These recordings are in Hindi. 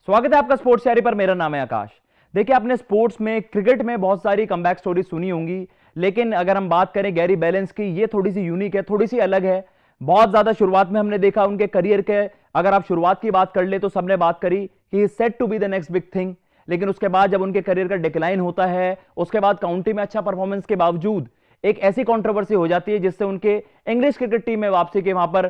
स्वागत है आपका स्पोर्ट्स शायरी पर। मेरा नाम है आकाश। देखिए, आपने स्पोर्ट्स में, क्रिकेट में बहुत सारी कमबैक स्टोरी सुनी होंगी, लेकिन अगर हम बात करें गैरी बैलेंस की, ये थोड़ी सी यूनिक है, थोड़ी सी अलग है। बहुत ज्यादा शुरुआत में हमने देखा उनके करियर के, अगर आप शुरुआत की बात कर ले तो सबने बात करी कि he set to be the next big thing. लेकिन उसके बाद जब उनके करियर का डिक्लाइन होता है, उसके बाद काउंटी में अच्छा परफॉर्मेंस के बावजूद एक ऐसी कंट्रोवर्सी हो जाती है जिससे उनके इंग्लिश क्रिकेट टीम में वापसी के वहां पर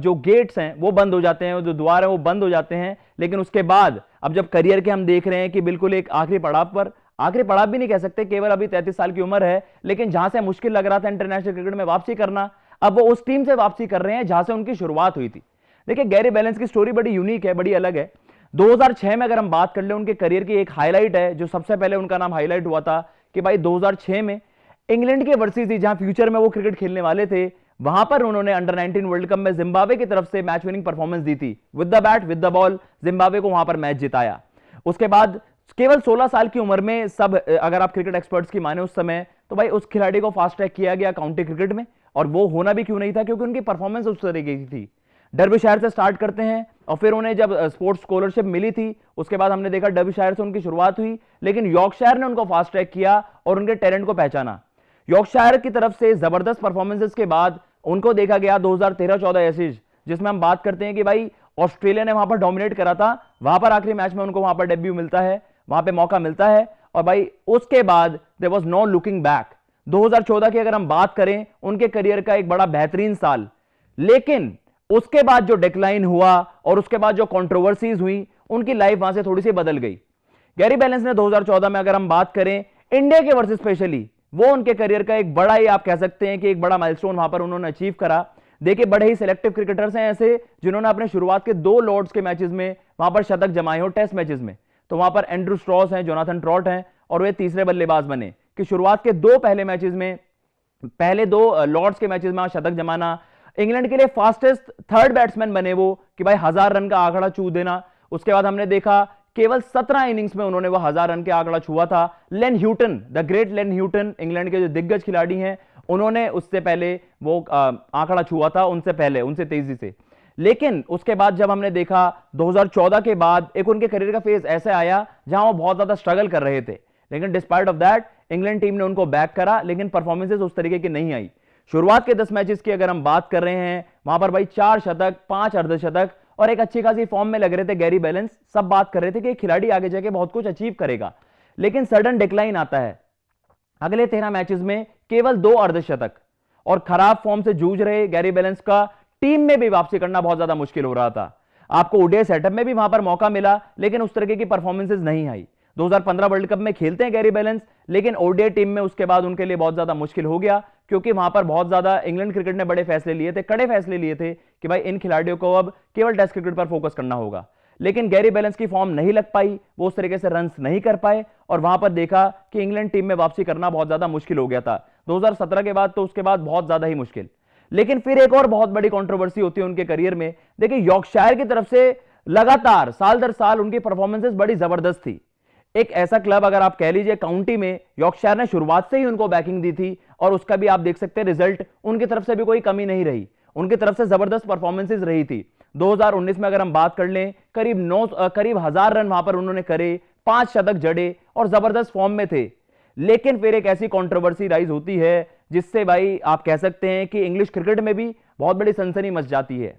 जो गेट्स हैं वो बंद हो जाते हैं, जो द्वार हैं वो बंद हो जाते हैं। लेकिन उसके बाद अब जब करियर के हम देख रहे हैं कि बिल्कुल एक आखिरी पड़ाव पर, आखिरी पड़ाव भी नहीं कह सकते, केवल अभी 33 साल की उम्र है, लेकिन जहां से मुश्किल लग रहा था इंटरनेशनल क्रिकेट में वापसी करना, अब वो उस टीम से वापसी कर रहे हैं जहां से उनकी शुरुआत हुई थी। देखिए, गैरी बैलेंस की स्टोरी बड़ी यूनिक है, बड़ी अलग है। 2006 में अगर हम बात कर ले, उनके करियर की एक हाईलाइट है जो सबसे पहले उनका नाम हाईलाइट हुआ था कि भाई 2006 में इंग्लैंड की वर्सेस थी, जहां फ्यूचर में वो क्रिकेट खेलने वाले थे। वहां पर उन्होंने अंडर 19 वर्ल्ड कप में जिम्बाब्वे की तरफ से मैच विनिंग परफॉर्मेंस दी थी, with the bat with the ball, Zimbabwe को वहां पर मैच जिताया। उसके बाद केवल 16 साल की उम्र में, सब अगर आप क्रिकेट एक्सपर्ट्स की माने उस समय, तो भाई उस खिलाड़ी को फास्ट ट्रैक किया गया काउंटी क्रिकेट में, और वो होना भी क्यों नहीं था, क्योंकि उनकी परफॉर्मेंस उस तरीके की थी। डर्बीशायर से स्टार्ट करते हैं और फिर उन्हें जब स्पोर्ट्स स्कॉलरशिप मिली थी, उसके बाद हमने देखा डर्बीशायर से उनकी शुरुआत हुई, लेकिन यॉर्कशायर ने उनको फास्ट ट्रैक किया और उनके टैलेंट को पहचाना। यॉर्कशायर की तरफ से जबरदस्त परफॉर्मेंसेस के बाद उनको देखा गया 2013-14 एसेज, जिसमें हम बात करते हैं कि भाई ऑस्ट्रेलिया ने वहां पर डोमिनेट करा था, वहां पर आखिरी मैच में उनको वहां पर डेब्यू मिलता है, वहां पे मौका मिलता है, और भाई उसके बाद there was no looking back. 2014 की अगर हम बात करें, उनके करियर का एक बड़ा बेहतरीन साल, लेकिन उसके बाद जो डिक्लाइन हुआ और उसके बाद जो कंट्रोवर्सीज हुई, उनकी लाइफ वहां से थोड़ी सी बदल गई। गैरी बैलेंस ने 2014 में अगर हम बात करें इंडिया के वर्सेस स्पेशली, वो उनके करियर का एक बड़ा ही, आप कह सकते हैं कि एक बड़ा माइलस्टोन वहां पर उन्होंने अचीव करा। देखिए, बड़े ही सिलेक्टिव क्रिकेटर्स हैं ऐसे जिन्होंने अपने शुरुआत के 2 लॉर्ड्स के मैचेस में वहां पर शतक जमाए हो टेस्ट मैचेस में। तो वहां पर एंड्रू स्ट्रॉस हैं, जोनाथन ट्रॉट हैं, और वे तीसरे बल्लेबाज बने कि शुरुआत के 2 पहले मैचेस में, पहले 2 लॉर्ड्स के मैचेस में शतक जमाना। इंग्लैंड के लिए फास्टेस्ट थर्ड बैट्समैन बने वो कि भाई 1000 रन का आंकड़ा छू देना। उसके बाद हमने देखा केवल 17 इनिंग्स में उन्होंने वो 1000 रन के आंकड़ा छुआ था। Len Hutton, the great Len Hutton, England के जो दिग्गज खिलाड़ी हैं, उन्होंने उससे पहले वो आंकड़ा छुआ था, उनसे पहले, उनसे तेजी से। लेकिन उसके बाद जब हमने देखा 2014 के बाद एक उनके करियर का फेज ऐसे आया जहां वो बहुत ज्यादा स्ट्रगल कर रहे थे, लेकिन despite of that England team ने उनको बैक करा, लेकिन परफॉर्मेंसेस उस तरीके की नहीं आई। शुरुआत के 10 मैचेस की अगर हम बात कर रहे हैं, वहां पर भाई 4 शतक, 5 अर्धशतक और एक अच्छी खासी फॉर्म में लग रहे थे गैरी बैलेंस। सब बात कर रहे थे कि खिलाड़ी आगे जाके बहुत कुछ अचीव करेगा, लेकिन सडन डिक्लाइन आता है। अगले 13 मैचेस में केवल 2 अर्धशतक, और खराब फॉर्म से जूझ रहे गैरी बैलेंस का टीम में भी वापसी करना बहुत ज्यादा मुश्किल हो रहा था। आपको ओडीआई सेटअप में भी वहां पर मौका मिला, लेकिन उस तरीके की परफॉर्मेंसेज नहीं आई। 2015 वर्ल्ड कप में खेलते हैं गैरी बैलेंस, लेकिन ओडीआई टीम में उसके बाद उनके लिए बहुत ज्यादा मुश्किल हो गया, क्योंकि वहां पर बहुत ज्यादा इंग्लैंड क्रिकेट ने बड़े फैसले लिए थे, कड़े फैसले लिए थे कि भाई इन खिलाड़ियों को अब केवल टेस्ट क्रिकेट पर फोकस करना होगा। लेकिन गैरी बैलेंस की फॉर्म नहीं लग पाई, वो उस तरीके से रन्स नहीं कर पाए, और वहां पर देखा कि इंग्लैंड टीम में वापसी करना बहुत ज्यादा मुश्किल हो गया था 2017 के बाद, तो उसके बाद बहुत ज्यादा ही मुश्किल। लेकिन फिर एक और बहुत बड़ी कंट्रोवर्सी होती है उनके करियर में। देखिए, यॉर्कशायर की तरफ से लगातार साल दर साल उनकी परफॉर्मेंसेस बड़ी जबरदस्त थी। एक ऐसा क्लब, अगर आप कह लीजिए काउंटी में, यॉर्कशायर ने शुरुआत से ही उनको बैकिंग दी थी, और उसका भी आप देख सकते हैं रिजल्ट, उनकी तरफ से भी कोई कमी नहीं रही, उनकी तरफ से जबरदस्त परफॉर्मेंसेस रही थी। 2019 में अगर हम बात कर लें, करीब 1000 रन वहां पर उन्होंने करे, 5 शतक जड़े और जबरदस्त फॉर्म में थे। लेकिन फिर एक ऐसी कंट्रोवर्सी राइज होती है जिससे भाई आप कह सकते हैं कि इंग्लिश क्रिकेट में भी बहुत बड़ी सनसनी मच जाती है।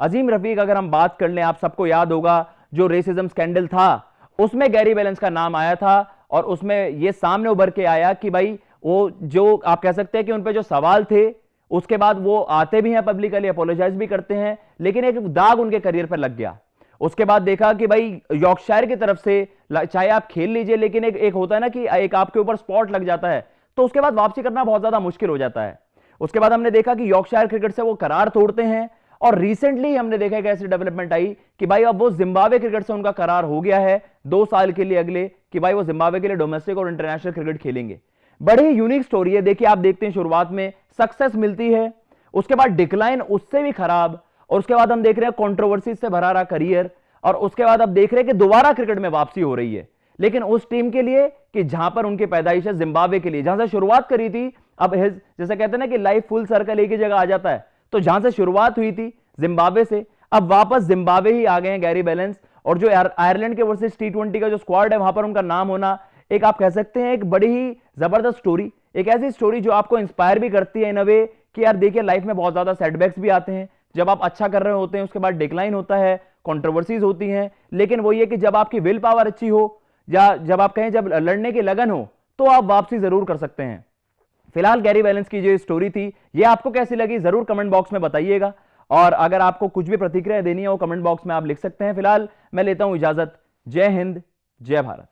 अजीम रफीक अगर हम बात कर लें, आप सबको याद होगा जो रेसिज्म स्कैंडल था, उसमें गैरी बैलेंस का नाम आया था, और उसमें यह सामने उभर के आया कि भाई वो जो आप कह सकते हैं कि उन पे जो सवाल थे, उसके बाद वो आते भी हैं पब्लिकली, अपोलोजाइज भी करते हैं, लेकिन एक दाग उनके करियर पर लग गया। उसके बाद देखा कि भाई यॉर्कशायर की तरफ से चाहे आप खेल लीजिए, लेकिन एक होता है ना कि एक आपके ऊपर स्पॉट लग जाता है, तो उसके बाद वापसी करना बहुत ज्यादा मुश्किल हो जाता है। उसके बाद हमने देखा कि यॉर्कशायर क्रिकेट से वो करार तोड़ते हैं, और रिसेंटली हमने देखा एक ऐसी डेवलपमेंट आई कि भाई अब वो जिम्बाब्वे क्रिकेट से उनका करार हो गया है 2 साल के लिए अगले, कि भाई वो जिम्बाब्वे के लिए डोमेस्टिक और इंटरनेशनल क्रिकेट खेलेंगे। बड़ी ही यूनिक स्टोरी है। देखिए, आप देखते हैं शुरुआत में सक्सेस मिलती है, उसके बाद डिक्लाइन उससे भी खराब, और उसके बाद हम देख रहे हैं कंट्रोवर्सी से भरा रहा करियर, और उसके बाद अब देख रहे हैं कि दोबारा क्रिकेट में वापसी हो रही है, लेकिन उस टीम के लिए कि जहां पर उनकी पैदाइश है जिम्बाब्वे के लिए, जहां से शुरुआत करी थी। अब जैसे कहते हैं ना कि लाइफ फुल सर्कल एक ही जगह आ जाता है, तो जहां से शुरुआत हुई थी जिम्बाब्वे से, अब वापस जिम्बाब्वे ही आ गए हैं गैरी बैलेंस, और जो आयरलैंड के वर्सेस T20 का जो स्क्वाड है वहां पर उनका नाम होना, एक आप कह सकते हैं एक बड़ी ही जबरदस्त स्टोरी, एक ऐसी स्टोरी जो आपको इंस्पायर भी करती है इन अ वे कि यार देखिए लाइफ में बहुत ज्यादा सेटबैक्स भी आते हैं, जब आप अच्छा कर रहे होते हैं उसके बाद डिक्लाइन होता है, कंट्रोवर्सीज होती हैं, लेकिन वो ये कि जब आपकी विल पावर अच्छी हो या जब आप कहें जब लड़ने की लगन हो तो आप वापसी जरूर कर सकते हैं। फिलहाल गैरी बैलेंस की जो स्टोरी थी ये आपको कैसी लगी जरूर कमेंट बॉक्स में बताइएगा, और अगर आपको कुछ भी प्रतिक्रिया देनी है वो कमेंट बॉक्स में आप लिख सकते हैं। फिलहाल मैं लेता हूं इजाजत। जय हिंद, जय भारत।